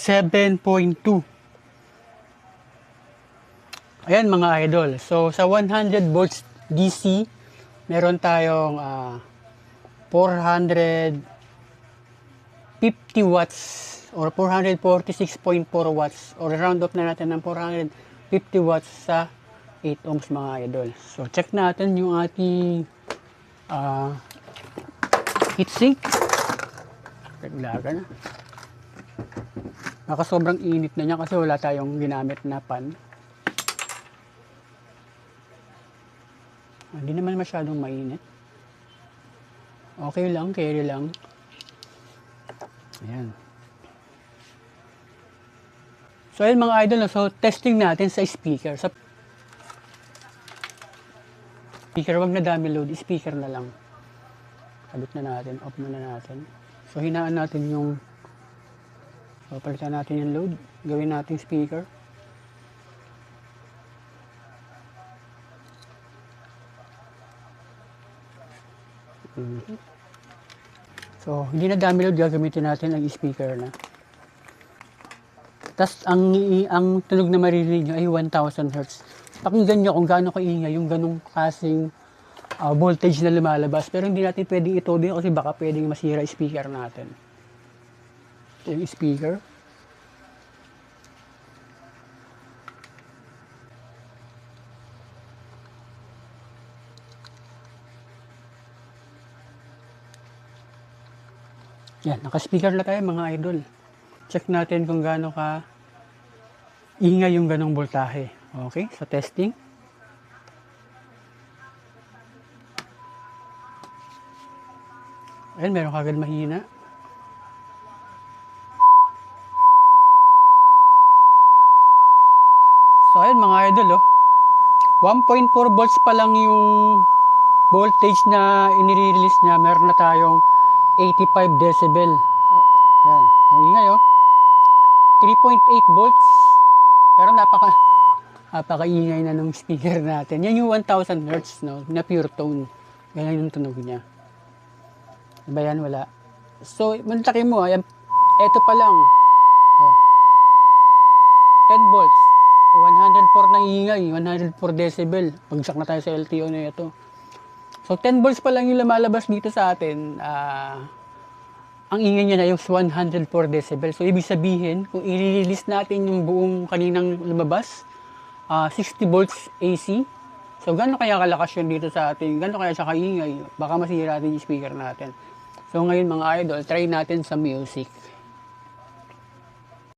7.2. Ayan mga idol. So sa 100 volts DC, meron tayong 450 watts or 446.4 watts or round off na natin ng 450 watts sa 8 ohms mga idol. So check natin yung ating heatsink. Reglaga na. Baka sobrang init na niya kasi wala tayong ginamit na pan. Hindi naman masyadong mainit. Okay lang, carry lang. Ayan. So ayun mga idol, so testing natin sa speaker. Sa speaker, wag na dami load, speaker na lang. Kabit na natin, off na natin. So hinaan natin yung, so palitan natin yung load, gawin natin speaker. So hindi na dami load, gagamitin natin ang speaker na. Tapos ang tunog na maririnig nyo ay 1000 Hz. Pakinggan nyo kung gaano kaingay yung ganong kasing voltage na lumalabas. Pero hindi natin pwedeng ito din kasi baka pwedeng masira yung speaker natin. Ito yung speaker. Yan, naka-speaker na tayo mga idol. Check natin kung gaano ka ingay yung ganong voltahe. Okay, so testing. Ayan, meron kagad mahina. So ayan mga idol, 1.4 volts pa lang yung voltage na inire-release niya. Meron na tayong 85 decibel. Ayan, ang ingay 3.8 volts. Pero napaka-ingay na ng speaker natin. Yan yung 1000 Hz, no, na pure tone. Ganyan yung tunog niya. Diba yan? Wala. So, mantakin mo, ayan, eto pa lang. 10 volts. 104 na ingay, 104 decibel. Pagsak na tayo sa LTO na ito. So, 10 volts pa lang yung lumalabas dito sa atin. Ang ingay niya na yung 104 decibel. So, ibig sabihin, kung i-release natin yung buong kaninang lumabas, 60 volts AC. So, gano'n kaya kalakas yun dito sa atin? Gano'n kaya siya kaingay? Baka masira natin yung speaker natin. So, ngayon mga idol, try natin sa music.